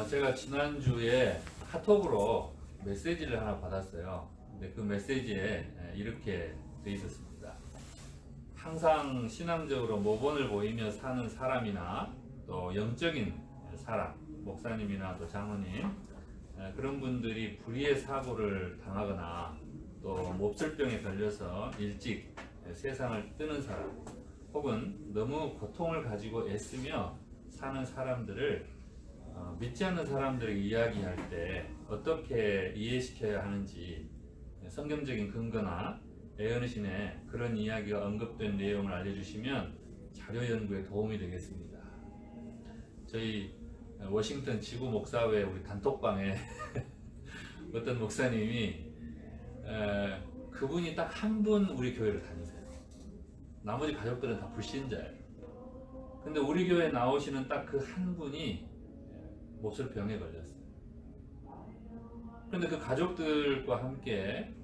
제가 지난주에 카톡으로 메시지를 하나 받았어요. 근데 그 메시지에 이렇게 돼 있었습니다. 항상 신앙적으로 모본을 보이며 사는 사람이나 또 영적인 사람, 목사님이나 또 장로님, 그런 분들이 불의의 사고를 당하거나 또 몹쓸병에 걸려서 일찍 세상을 뜨는 사람, 혹은 너무 고통을 가지고 애쓰며 사는 사람들을 믿지 않는 사람들에게 이야기할 때 어떻게 이해시켜야 하는지 성경적인 근거나 애언신에 그런 이야기가 언급된 내용을 알려주시면 자료 연구에 도움이 되겠습니다. 저희 워싱턴 지구 목사회 우리 단톡방에 어떤 목사님이 그분이 딱 한 분 우리 교회를 다니세요. 나머지 가족들은 다 불신자예요. 근데 우리 교회에 나오시는 딱 그 한 분이 몹쓸 병에 걸렸어요. 그런데 그 가족들과 함께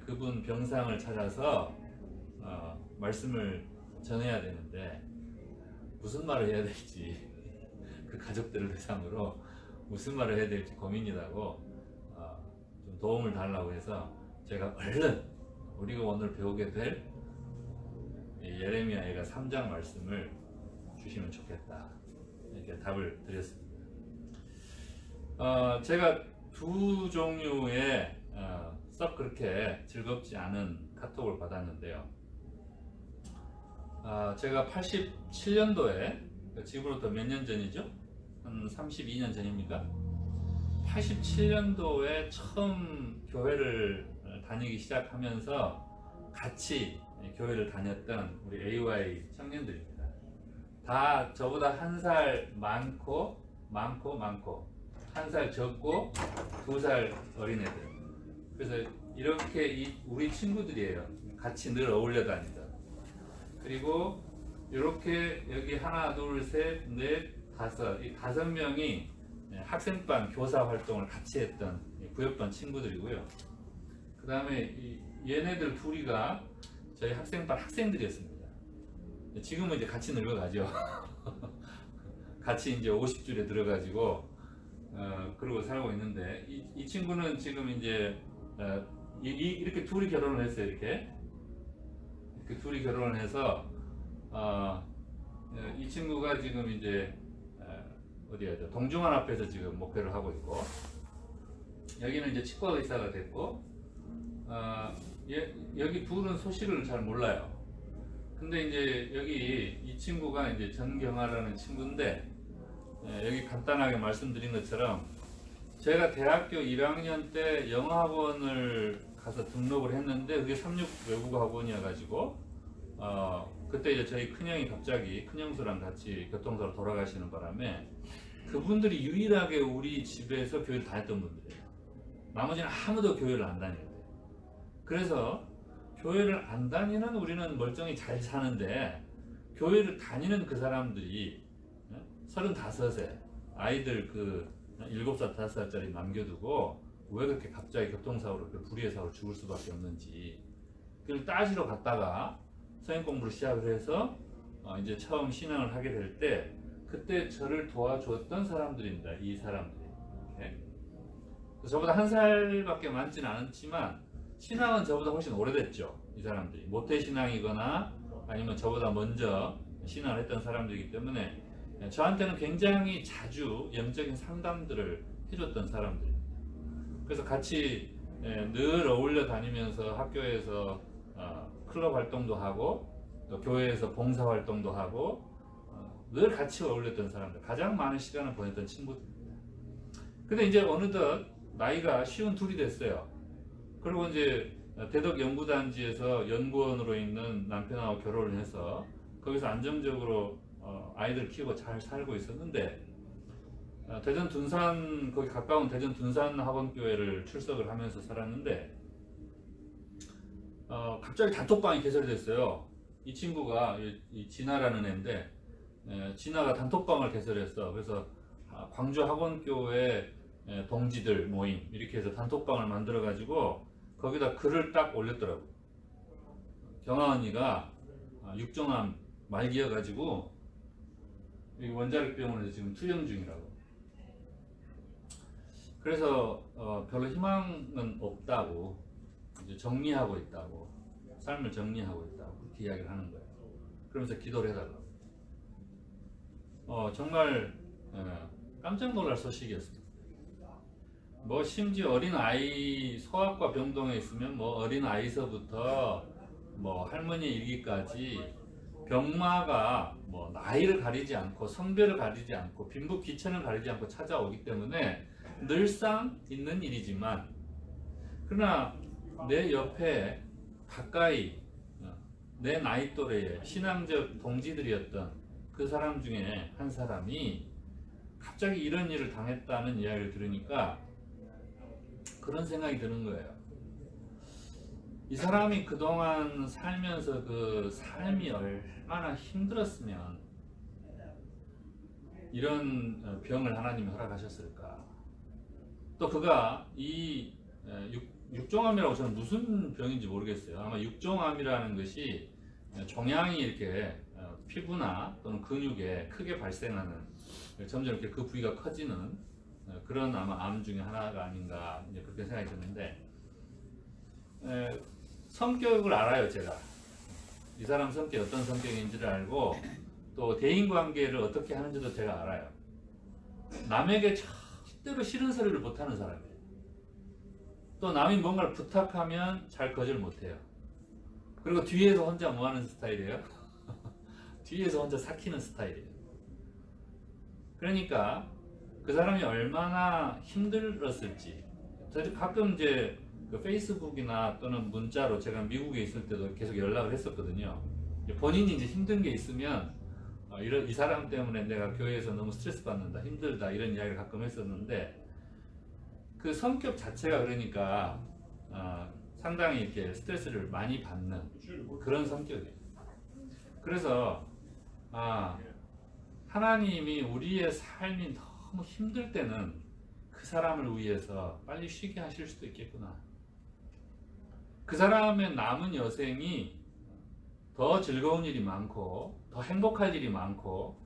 그분 병상을 찾아서 말씀을 전해야 되는데 무슨 말을 해야 될지, 그 가족들을 대상으로 무슨 말을 해야 될지 고민이 나고 좀 도움을 달라고 해서 제가 얼른 우리가 오늘 배우게 될 예레미야가 3장 말씀을 주시면 좋겠다, 이렇게 답을 드렸습니다. 제가 두 종류의 썩 그렇게 즐겁지 않은 카톡을 받았는데요. 제가 87년도에 지금으로부터 몇 년 전이죠? 한 32년 전입니까? 87년도에 처음 교회를 다니기 시작하면서 같이 교회를 다녔던 우리 AY 청년들입니다. 다 저보다 한 살 많고 한 살 적고 2살 어린 애들. 그래서 이렇게 우리 친구들이에요. 같이 늘 어울려 다니던. 그리고 이렇게 여기 하나, 둘, 셋, 넷, 다섯, 이 5명이 학생반 교사 활동을 같이 했던 구역반 친구들이고요. 그 다음에 얘네들 둘이가 저희 학생반 학생들이었습니다. 지금은 이제 같이 늙어가죠. 같이 이제 50줄에 들어가지고 그러고 살고 있는데 이 친구는 지금 이제 이렇게 둘이 결혼을 했어요. 이렇게 둘이 결혼을 해서 이 친구가 지금 이제 어디야죠? 동중한 앞에서 지금 목회를 하고 있고, 여기는 이제 치과 의사가 됐고, 여기 둘은 소식을 잘 몰라요. 근데 이제 여기 이 친구가 이제 전경아라는 친구인데, 여기 간단하게 말씀드린 것처럼 제가 대학교 1학년 때 영어학원을 가서 등록을 했는데 그게 36 외국어 학원이어가지고 그때 이제 저희 큰형이 갑자기 큰형수랑 같이 교통사로 돌아가시는 바람에 그분들이 유일하게 우리 집에서 교회를 다녔던 분들이에요. 나머지는 아무도 교회를 안 다녀요. 그래서 교회를 안 다니는 우리는 멀쩡히 잘 사는데 교회를 다니는 그 사람들이 35세 아이들 그 7살, 5살짜리 남겨두고 왜 그렇게 갑자기 교통사고로 불의의 사고로 죽을 수밖에 없는지 그걸 따지러 갔다가 성경 공부를 시작을 해서 이제 처음 신앙을 하게 될 때 그때 저를 도와주었던 사람들입니다. 이 사람들이. 저보다 한 살밖에 많지는 않았지만 신앙은 저보다 훨씬 오래됐죠. 이 사람들이 모태신앙이거나 아니면 저보다 먼저 신앙을 했던 사람들이기 때문에 저한테는 굉장히 자주 영적인 상담들을 해줬던 사람들입니다. 그래서 같이 늘 어울려 다니면서 학교에서 클럽 활동도 하고 또 교회에서 봉사 활동도 하고 늘 같이 어울렸던 사람들, 가장 많은 시간을 보냈던 친구들입니다. 근데 이제 어느덧 나이가 52이 됐어요. 그리고 이제 대덕연구단지에서 연구원으로 있는 남편하고 결혼을 해서 거기서 안정적으로 아이들 키우고 잘 살고 있었는데 대전 둔산, 거기 가까운 대전 둔산 학원교회를 출석을 하면서 살았는데 갑자기 단톡방이 개설됐어요. 이 친구가 이 진아라는 애인데 진아가 단톡방을 개설했어. 그래서 광주 학원교회 동지들 모임 이렇게 해서 단톡방을 만들어 가지고 거기다 글을 딱 올렸더라고. 경아 언니가 육종암 말기여 가지고 원자력병원에서 지금 투영 중이라고. 그래서 별로 희망은 없다고, 이제 정리하고 있다고, 삶을 정리하고 있다고 그렇게 이야기를 하는 거예요. 그러면서 기도를 해달라고. 정말 깜짝 놀랄 소식이었습니다. 뭐 심지어 어린 아이, 소아과 병동에 있으면 뭐 어린 아이서부터 뭐 할머니 일기까지 병마가 뭐 나이를 가리지 않고 성별을 가리지 않고 빈부 귀천을 가리지 않고 찾아오기 때문에 늘상 있는 일이지만, 그러나 내 옆에 가까이 내 나이 또래의 신앙적 동지들이었던 그 사람 중에 한 사람이 갑자기 이런 일을 당했다는 이야기를 들으니까 그런 생각이 드는 거예요. 이 사람이 그동안 살면서 그 삶이 얼마나 힘들었으면 이런 병을 하나님이 허락하셨을까. 또 그가 이 육종암이라고, 저는 무슨 병인지 모르겠어요. 아마 육종암이라는 것이 종양이 이렇게 피부나 또는 근육에 크게 발생하는, 점점 이렇게 그 부위가 커지는 그런 아마 암 중에 하나가 아닌가, 이제 그렇게 생각이 드는데, 성격을 알아요. 제가 이 사람 성격이 어떤 성격인지를 알고, 또 대인관계를 어떻게 하는지도 제가 알아요. 남에게 절대로 싫은 소리를 못하는 사람이에요. 또 남이 뭔가를 부탁하면 잘 거절 못해요. 그리고 뒤에서 혼자 뭐하는 스타일이에요? 뒤에서 혼자 삭히는 스타일이에요. 그러니까 그 사람이 얼마나 힘들었을지, 저도 가끔 이제 그 페이스북이나 또는 문자로, 제가 미국에 있을 때도 계속 연락을 했었거든요. 본인이 이제 힘든 게 있으면 이 사람 때문에 내가 교회에서 너무 스트레스 받는다, 힘들다, 이런 이야기를 가끔 했었는데, 그 성격 자체가 그러니까 상당히 이렇게 스트레스를 많이 받는 그런 성격이에요. 그래서 하나님이 우리의 삶이 너무 힘들 때는 그 사람을 위해서 빨리 쉬게 하실 수도 있겠구나. 그 사람의 남은 여생이 더 즐거운 일이 많고 더 행복할 일이 많고,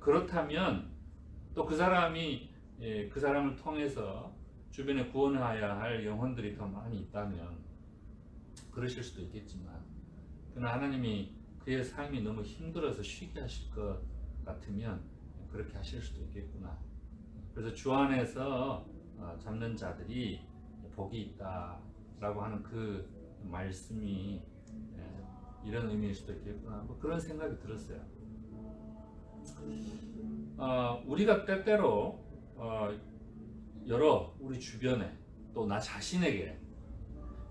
그렇다면 또 그 사람이 그 사람을 통해서 주변에 구원해야 할 영혼들이 더 많이 있다면 그러실 수도 있겠지만, 그러나 하나님이 그의 삶이 너무 힘들어서 쉬게 하실 것 같으면 그렇게 하실 수도 있겠구나. 그래서 주 안에서 잡는 자들이 복이 있다 라고 하는 그 말씀이 이런 의미일 수도 있겠구나, 뭐 그런 생각이 들었어요. 우리가 때때로 여러 우리 주변에 또 나 자신에게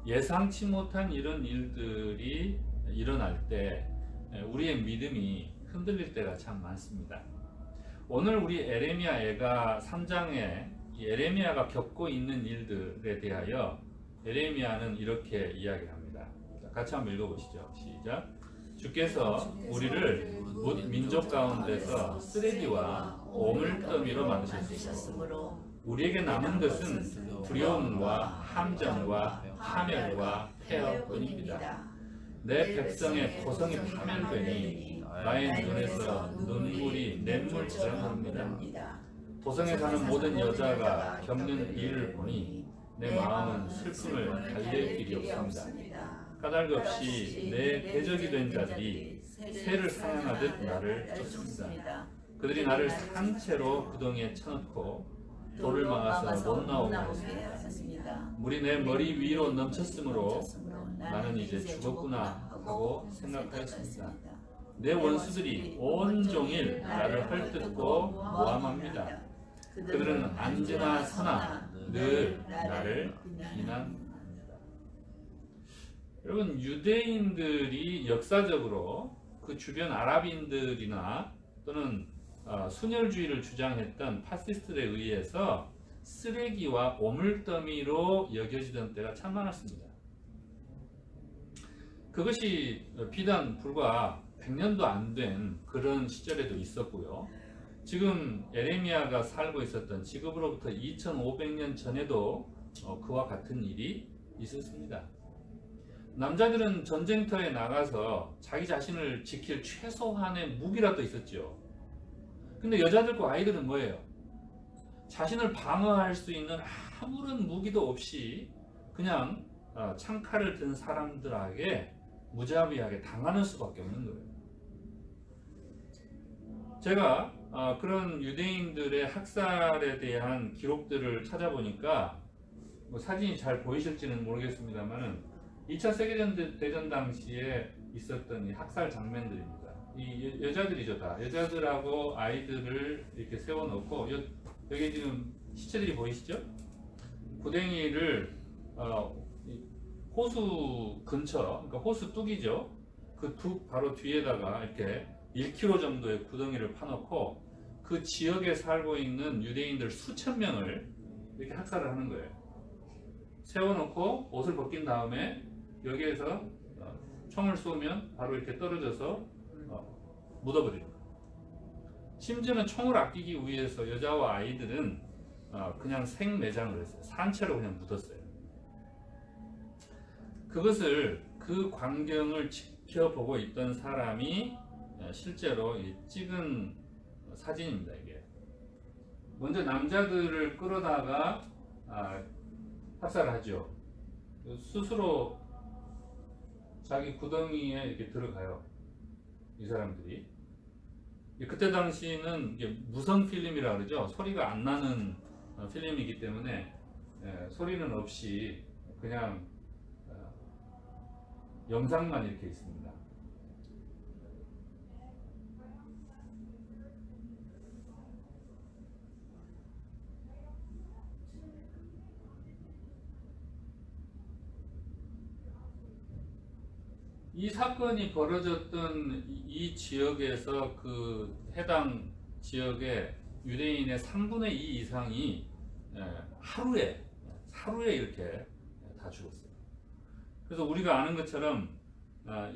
예상치 못한 이런 일들이 일어날 때 우리의 믿음이 흔들릴 때가 참 많습니다. 오늘 우리 에레미야 애가 3장에 이 에레미야가 겪고 있는 일들에 대하여 에레미야는 이렇게 이야기합니다. 같이 한번 읽어보시죠. 시작. 주께서 우리를 뭇 민족 가운데서 쓰레기와 오물더미로 만드셨으므로 우리에게 남은 것은 두려움과 함정과 파멸과 폐허뿐입니다. 내 백성의 고성이 파멸되니 나의 눈에서 눈물이 냇물처럼 흐릅니다. 도성에 사는 모든 여자가 겪는 일을 보니 내 마음은 슬픔을 달랠 길이 없습니다. 까닭 없이 내 대적이 된 자들이 새를 사냥하듯 나를 쫓습니다. 그들이 나를 산채로 구덩이에 쳐넣고 돌을 막아서 못 나오게 하였습니다. 물이 내 머리 위로 넘쳤으므로 나는 이제 죽었구나 하고 생각하였습니다. 내 원수들이 온종일 나를 헐뜯고 모함합니다. 그들은 안지나 서나 늘 나를 비난합니다. 여러분, 유대인들이 역사적으로 그 주변 아랍인들이나 또는 순혈주의를 주장했던 파시스트들에 의해서 쓰레기와 오물더미로 여겨지던 때가 참 많았습니다. 그것이 비단 불과 100년도 안 된 그런 시절에도 있었고요. 지금 에레미야가 살고 있었던 지금으로부터 2500년 전에도 그와 같은 일이 있었습니다. 남자들은 전쟁터에 나가서 자기 자신을 지킬 최소한의 무기라도 있었죠. 근데 여자들과 아이들은 뭐예요? 자신을 방어할 수 있는 아무런 무기도 없이 그냥 창칼을 든 사람들에게 무자비하게 당하는 수밖에 없는 거예요. 제가 그런 유대인들의 학살에 대한 기록들을 찾아보니까 뭐 사진이 잘 보이실지는 모르겠습니다만은 2차 세계대전 당시에 있었던 이 학살 장면들입니다. 이 여자들이죠. 다 여자들하고 아이들을 이렇게 세워놓고 여기 지금 시체들이 보이시죠? 구덩이를 호수 근처, 그러니까 호수 뚝이죠. 그 뚝 바로 뒤에다가 이렇게 1km 정도의 구덩이를 파놓고 그 지역에 살고 있는 유대인들 수천 명을 이렇게 학살을 하는 거예요. 세워놓고 옷을 벗긴 다음에 여기에서 총을 쏘면 바로 이렇게 떨어져서 묻어버리는 거예요. 심지어는 총을 아끼기 위해서 여자와 아이들은 그냥 생매장을 했어요. 산채로 그냥 묻었어요. 그것을 그 광경을 지켜보고 있던 사람이 실제로 찍은 사진입니다. 이게 먼저 남자들을 끌어다가 학살을 하죠. 스스로 자기 구덩이에 이렇게 들어가요. 이 사람들이. 그때 당시는 이게 무성 필름이라 그러죠. 소리가 안 나는 필름이기 때문에 소리는 없이 그냥 영상만 이렇게 있습니다. 이 사건이 벌어졌던 이 지역에서 그 해당 지역의 유대인의 3분의 2 이상이 하루에 이렇게 다 죽었어요. 그래서 우리가 아는 것처럼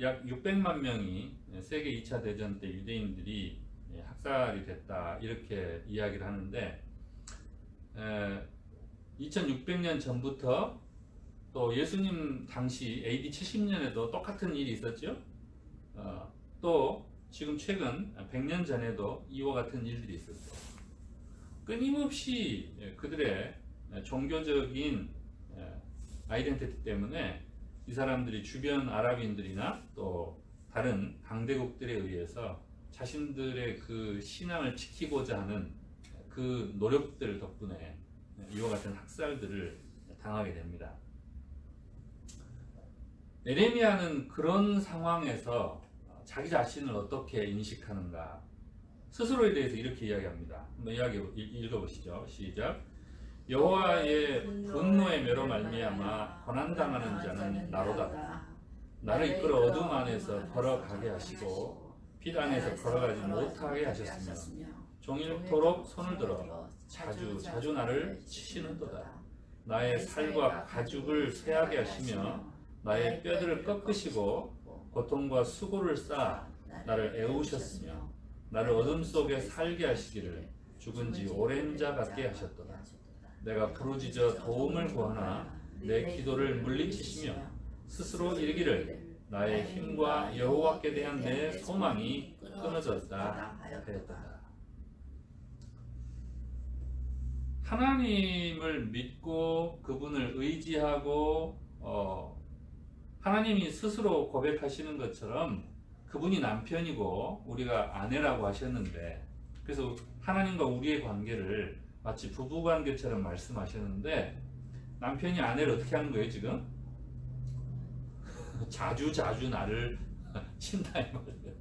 약 600만 명이 세계 2차 대전 때 유대인들이 학살이 됐다 이렇게 이야기를 하는데 2600년 전부터 또 예수님 당시 AD 70년에도 똑같은 일이 있었죠. 또 지금 최근 100년 전에도 이와 같은 일들이 있었어요. 끊임없이 그들의 종교적인 아이덴티티 때문에 이 사람들이 주변 아랍인들이나 또 다른 강대국들에 의해서 자신들의 그 신앙을 지키고자 하는 그 노력들 덕분에 이와 같은 학살들을 당하게 됩니다. 에레미야는 그런 상황에서 자기 자신을 어떻게 인식하는가? 스스로에 대해서 이렇게 이야기합니다. 한번 읽어보시죠. 시작. 여호와의 분노의 매로 말미암아 고난당하는 자는 나로다. 나를 이끌어 어둠 안에서 걸어가게 하시고 빛 안에서 걸어가지 못하게 하셨으며 종일토록 손을 들어 자주 나를 치시는도다. 나의 살과 가죽을 쇠하게 하시며 나의 뼈들을 꺾으시고 고통과 수고를 쌓아 나를 애우셨으며 나를 어둠 속에 살게 하시기를 죽은 지 오랜 자 같게 하셨도다. 내가 부르짖어 도움을 구하나 내 기도를 물리치시며 스스로 이르기를 나의 힘과 여호와께 대한 내 소망이 끊어졌다 하였다. 하나님을 믿고 그분을 의지하고 하나님이 스스로 고백하시는 것처럼 그분이 남편이고 우리가 아내라고 하셨는데, 그래서 하나님과 우리의 관계를 마치 부부관계처럼 말씀하셨는데 남편이 아내를 어떻게 하는 거예요 지금? 자주 나를 친다 이 말이에요.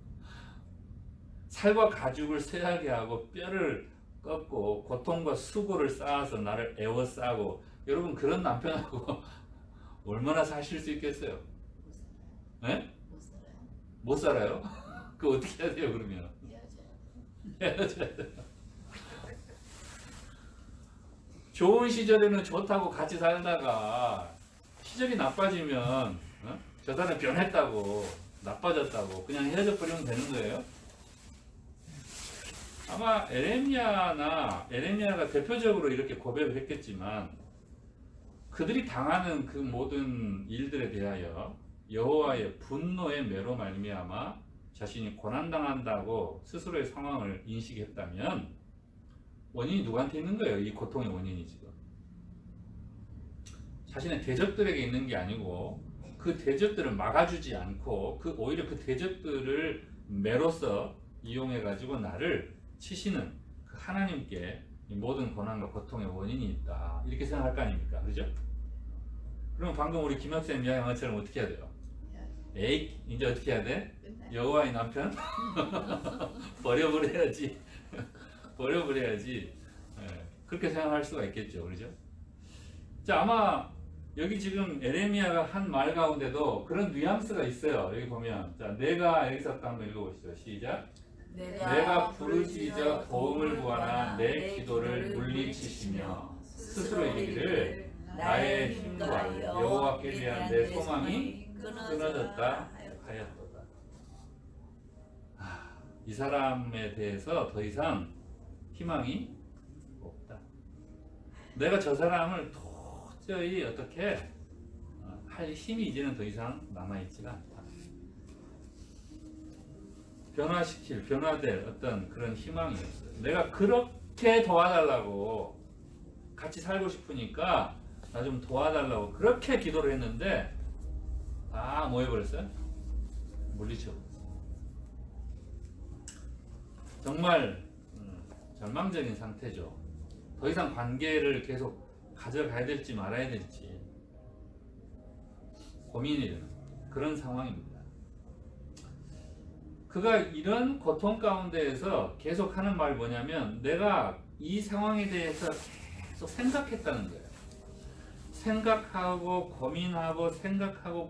살과 가죽을 쇠하게 하고 뼈를 꺾고 고통과 수고를 쌓아서 나를 애워싸고. 여러분 그런 남편하고 얼마나 사실 수 있겠어요? 네? 못 살아요? 그거 어떻게 해야 돼요 그러면? 헤어져야 돼요. 좋은 시절에는 좋다고 같이 살다가 시절이 나빠지면 저 사람 변했다고 나빠졌다고 그냥 헤어져 버리면 되는 거예요? 아마 에레미야가 대표적으로 이렇게 고백을 했겠지만 그들이 당하는 그 모든 일들에 대하여 여호와의 분노의 매로 말미암아 자신이 고난당한다고 스스로의 상황을 인식했다면 원인이 누구한테 있는 거예요? 이 고통의 원인이 지금 자신의 대적들에게 있는 게 아니고 그 대적들을 막아주지 않고 오히려 그 대적들을 매로서 이용해 가지고 나를 치시는 그 하나님께 이 모든 고난과 고통의 원인이 있다 이렇게 생각할 거 아닙니까? 그죠? 그럼 방금 우리 김학생 이야기한 것처럼 어떻게 해야 돼요? 에이 이제 어떻게 해야 돼? 여호와의 남편 버려버려야지. 버려버려야지. 그렇게 생각할 수가 있겠죠, 그렇죠? 자, 아마 여기 지금 에레미야가 한 말 가운데도 그런 뉘앙스가 있어요. 여기 보면 자, 내가 여기서부터 한번 읽어보시죠. 시작. 내가 부르짖어 도움을 구하나 내 기도를 물리치시며 스스로 이르기를 나의 힘과 여호와께 대한 내 소망이 끊어졌다 하였도다. 이 사람에 대해서 더 이상 희망이 없다. 내가 저 사람을 도저히 어떻게 할 힘이 이제는 더 이상 남아있지가 않다. 변화될 어떤 그런 희망이 없어요. 내가 그렇게 도와달라고 같이 살고 싶으니까 나 좀 도와달라고 그렇게 기도를 했는데 다 뭐 해버렸어요? 물리쳐버렸어요. 정말 절망적인 상태죠. 더 이상 관계를 계속 가져가야 될지 말아야 될지 고민이 되는 그런 상황입니다. 그가 이런 고통 가운데에서 계속 하는 말이 뭐냐면 내가 이 상황에 대해서 계속 생각했다는 거예요. 생각하고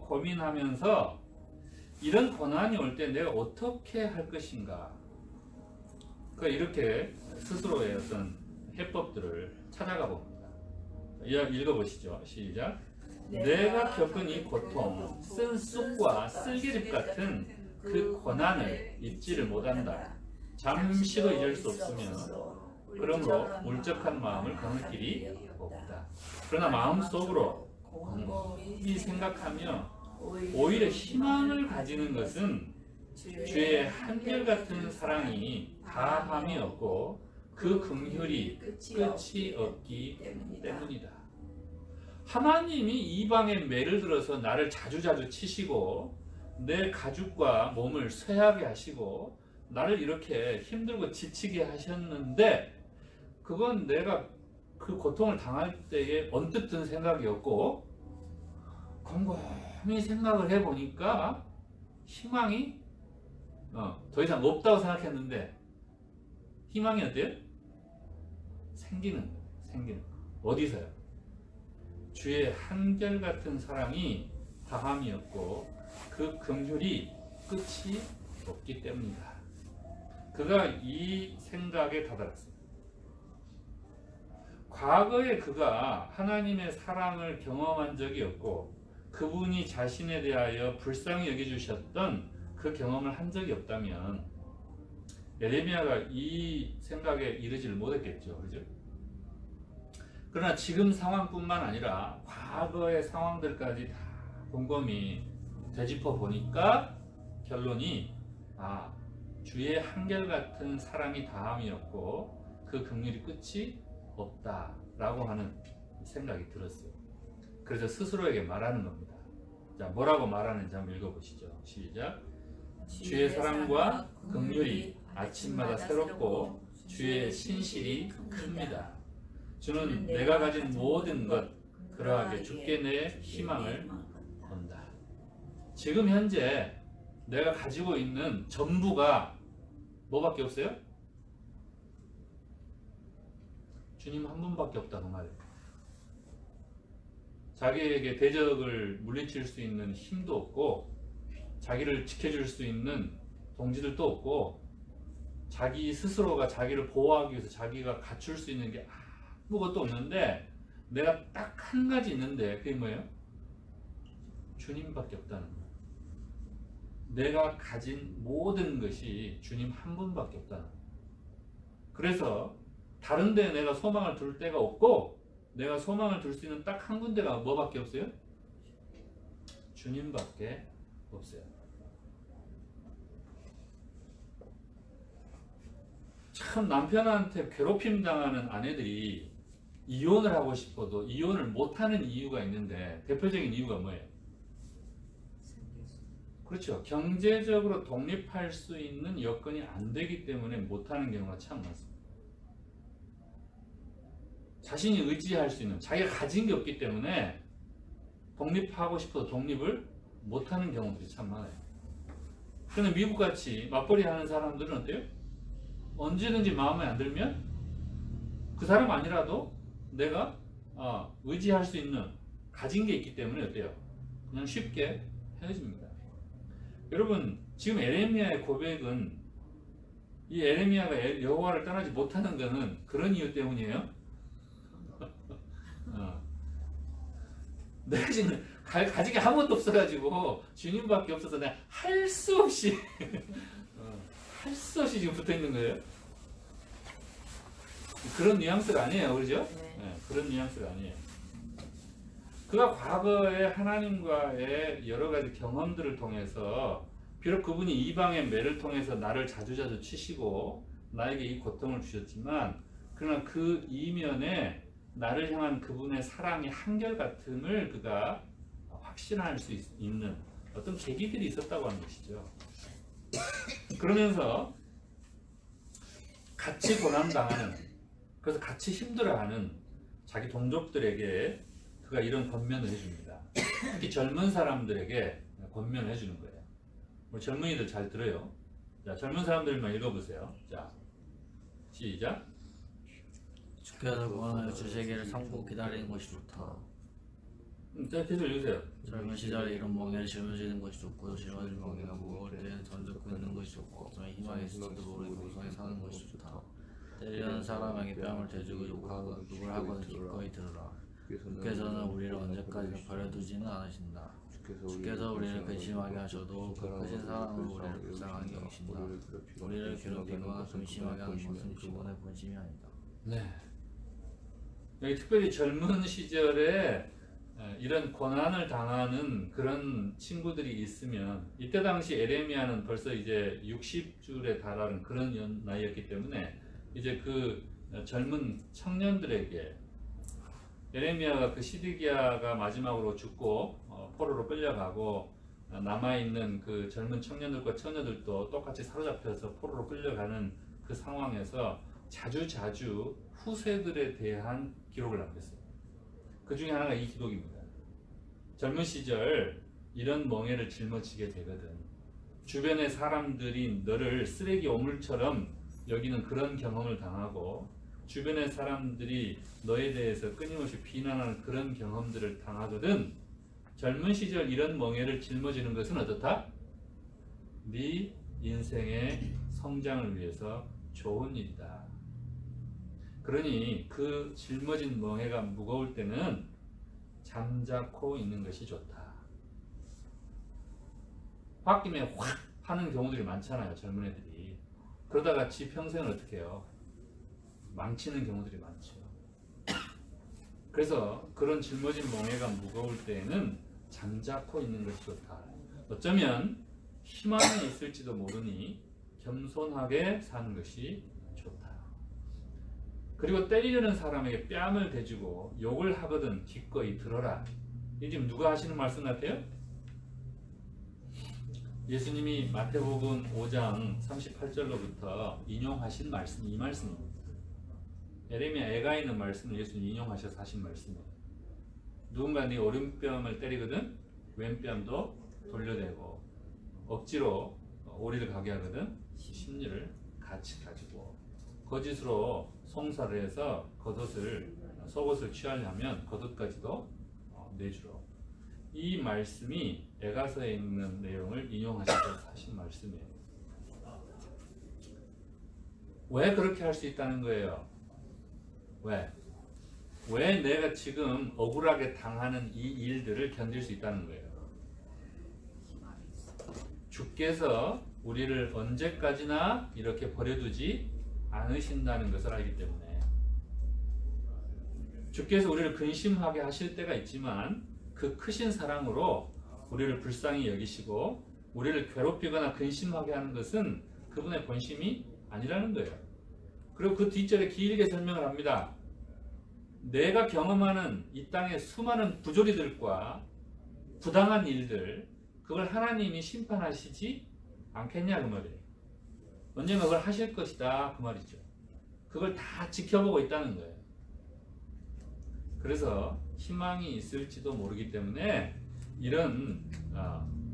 고민하면서 이런 고난이 올 때 내가 어떻게 할 것인가, 그러니까 이렇게 스스로의 어떤 해법들을 찾아가 봅니다. 읽어보시죠. 시작. 내가 겪은 이 고통, 쓴 쑥과 쓸개즙 같은 그 고난을 잊지를 못한다. 잠시도 잊을 수 없으며 그러므로 울적한 마음을 거는 길이 없다. 그러나 마음속으로 곰곰이 생각하며 오히려 희망을 가지는 것은 주의 한결같은 사랑이 다함이 없고 그 긍휼이 끝이 없기 때문이다. 하나님이 이방의 매를 들어서 나를 자주자주 치시고 내 가죽과 몸을 쇠하게 하시고 나를 이렇게 힘들고 지치게 하셨는데 그건 내가 그 고통을 당할 때에 언뜻 든 생각이었고 곰곰이 생각을 해보니까 희망이 더 이상 없다고 생각했는데 희망이 어때요? 생기는 거예요. 어디서요? 주의 한결같은 사랑이 다함이 없고 그 긍휼이 끝이 없기 때문이다. 그가 이 생각에 다다랐습니다. 과거에 그가 하나님의 사랑을 경험한 적이 없고 그분이 자신에 대하여 불쌍히 여겨주셨던 그 경험을 한 적이 없다면 에레미야가 이 생각에 이르지를 못했겠죠. 그죠? 그러나 지금 상황뿐만 아니라 과거의 상황들까지 다 곰곰이 되짚어 보니까 결론이 주의 한결같은 사랑이 다함이 없고 그 긍휼이 끝이 없다라고 하는 생각이 들었어요. 그래서 스스로에게 말하는 겁니다. 자, 뭐라고 말하는지 한번 읽어보시죠. 시작. 주의 사랑과 긍휼이 아침마다 새롭고 주의 신실이 큽니다. 주는 내가 가진 모든 것 그러하게 주께 내 희망을 건다. 지금 현재 내가 가지고 있는 전부가 뭐밖에 없어요? 주님 한 분밖에 없다는 말이에요. 자기에게 대적을 물리칠 수 있는 힘도 없고 자기를 지켜줄 수 있는 동지들도 없고 자기 스스로가 자기를 보호하기 위해서 자기가 갖출 수 있는 게 아무것도 없는데 내가 딱 한 가지 있는데 그게 뭐예요? 주님밖에 없다는 거예요. 내가 가진 모든 것이 주님 한 분밖에 없다는 거예요. 그래서 다른 데 내가 소망을 둘 데가 없고 내가 소망을 둘 수 있는 딱 한 군데가 뭐밖에 없어요? 주님밖에 없어요. 참 남편한테 괴롭힘 당하는 아내들이 이혼을 하고 싶어도 이혼을 못하는 이유가 있는데 대표적인 이유가 뭐예요? 그렇죠. 경제적으로 독립할 수 있는 여건이 안 되기 때문에 못하는 경우가 참 많습니다. 자신이 의지할 수 있는, 자기가 가진 게 없기 때문에 독립하고 싶어도 독립을 못하는 경우들이 참 많아요. 그런데 미국같이 맞벌이 하는 사람들은 어때요? 언제든지 마음에 안 들면 그 사람 아니라도 내가 의지할 수 있는 가진 게 있기 때문에 어때요? 그냥 쉽게 헤어집니다. 여러분, 지금 에레미야의 고백은 이 에레미야가 여호와를 떠나지 못하는 것은 그런 이유 때문이에요. 내가 지금 가진 게 아무것도 없어가지고 주님밖에 없어서 내가 할 수 없이 할 수 없이 지금 붙어 있는 거예요. 그런 뉘앙스가 아니에요, 그렇죠? 네, 그런 뉘앙스가 아니에요. 그가 과거에 하나님과의 여러 가지 경험들을 통해서 비록 그분이 이방의 매를 통해서 나를 자주자주 치시고 나에게 이 고통을 주셨지만 그러나 그 이면에 나를 향한 그분의 사랑의 한결같음을 그가 확신할 수 있는 어떤 계기들이 있었다고 하는 것이죠. 그러면서 같이 고난당하는, 그래서 같이 힘들어하는 자기 동족들에게 그가 이런 권면을 해줍니다. 특히 젊은 사람들에게 권면을 해주는 거예요. 우리 젊은이들 잘 들어요. 자, 젊은 사람들만 읽어보세요. 자, 시작. 주께서 구원하여 주시기를 참고 기다리는 것이 좋다. 자, 계속 읽으세요. 젊은 시절에 이런 멍에를 짊어지는 것이 좋고 짊어진 멍에가 무거울 때는 던져 끄는 것이 좋고 어쩌면 희망이 있을지도 모르고 무성히 사는 것이 좋다. 때리려는 사람에게 뺨을 대주고 욕하고 욕을 하거든 기꺼이 들으라. 주께서는 우리를 언제까지 버려두지는 않으신다. 주께서 우리를 근심하게 하셔도 그 크신 사랑으로 우리를 불쌍하게 여기신다. 우리를 괴롭히거나 근심하게 하는 것은 그분의 본심이 아니다. 네. 여기 특별히 젊은 시절에 이런 고난을 당하는 그런 친구들이 있으면, 이때 당시 에레미야는 벌써 이제 60줄에 달하는 그런 나이였기 때문에 이제 그 젊은 청년들에게, 에레미야가 그 시드기야가 마지막으로 죽고 포로로 끌려가고 남아있는 그 젊은 청년들과 처녀들도 똑같이 사로잡혀서 포로로 끌려가는 그 상황에서 자주 후세들에 대한 기록을 남겼어요. 그 중에 하나가 이 기록입니다. 젊은 시절 이런 멍에를 짊어지게 되거든. 주변의 사람들이 너를 쓰레기 오물처럼 여기는 그런 경험을 당하고, 주변의 사람들이 너에 대해서 끊임없이 비난하는 그런 경험들을 당하거든. 젊은 시절 이런 멍에를 짊어지는 것은 어떻다? 네 인생의 성장을 위해서 좋은 일이다. 그러니 그 짊어진 멍에가 무거울 때는 잠자코 있는 것이 좋다. 홧김에 확 하는 경우들이 많잖아요, 젊은 애들이. 그러다가 지 평생을 어떻게 해요? 망치는 경우들이 많죠. 그래서 그런 짊어진 멍에가 무거울 때에는 잠자코 있는 것이 좋다. 어쩌면 희망이 있을지도 모르니 겸손하게 사는 것이 좋다. 그리고 때리려는 사람에게 뺨을 대주고 욕을 하거든 기꺼이 들어라. 이게 지금 누가 하시는 말씀 같아요? 예수님이 마태복음 5장 38절로부터 인용하신 말씀, 이 말씀입니다. 에레미야 애가 있는 말씀을 예수님 인용하셔서 하신 말씀이에요. 누군가 네 오른뺨을 때리거든 왼뺨도 돌려대고, 억지로 오리를 가게 하거든 심리를 같이 가지고, 거짓으로 송사를 해서 속옷을 취하려면 겉옷까지도 내주로. 이 말씀이 에가서에 있는 내용을 인용하셔서 하신 말씀이에요. 왜 그렇게 할 수 있다는 거예요? 왜 내가 지금 억울하게 당하는 이 일들을 견딜 수 있다는 거예요? 주께서 우리를 언제까지나 이렇게 버려두지 않으신다는 것을 알기 때문에. 주께서 우리를 근심하게 하실 때가 있지만 그 크신 사랑으로 우리를 불쌍히 여기시고 우리를 괴롭히거나 근심하게 하는 것은 그분의 본심이 아니라는 거예요. 그리고 그 뒷절에 길게 설명을 합니다. 내가 경험하는 이 땅의 수많은 부조리들과 부당한 일들, 그걸 하나님이 심판하시지 않겠냐 그 말이에요. 언젠가 그걸 하실 것이다 그 말이죠. 그걸 다 지켜보고 있다는 거예요. 그래서 희망이 있을지도 모르기 때문에 이런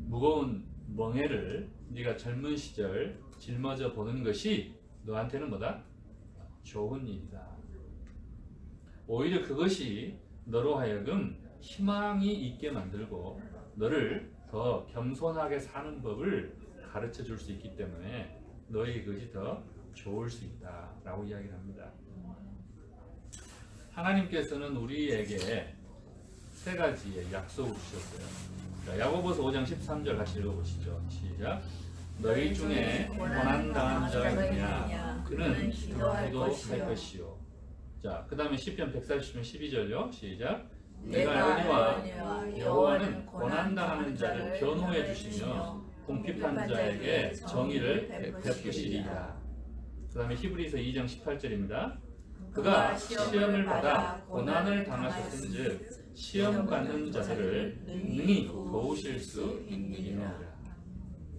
무거운 멍해를 네가 젊은 시절 짊어져 보는 것이 너한테는 뭐다? 좋은 일이다. 오히려 그것이 너로 하여금 희망이 있게 만들고 너를 더 겸손하게 사는 법을 가르쳐 줄 수 있기 때문에 너에게 그것이 더 좋을 수 있다 라고 이야기를 합니다. 하나님께서는 우리에게 세 가지의 약속을 주셨어요. 자, 야고보서 5장 13절 같이 읽어보시죠. 시작. 너희 중에 고난당한 자가 있느냐 그는 기도할 것이요. 자, 그 다음에 시편 140편 12절요. 시작. 내가 은혜와 여호와는 고난당하는 자를 변호해 주시며 궁핍한 자에게 정의를 베푸시리라. 그 다음에 히브리서 2장 18절입니다. 그가 시험을 받아 고난을 당하셨은즉 시험 받는 자들을 능히 도우실 수 있느니라.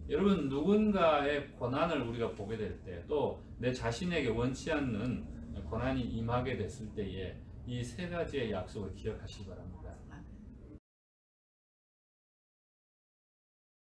여러분, 누군가의 고난을 우리가 보게 될 때, 또 내 자신에게 원치 않는 고난이 임하게 됐을 때에 이 세 가지의 약속을 기억하시기 바랍니다.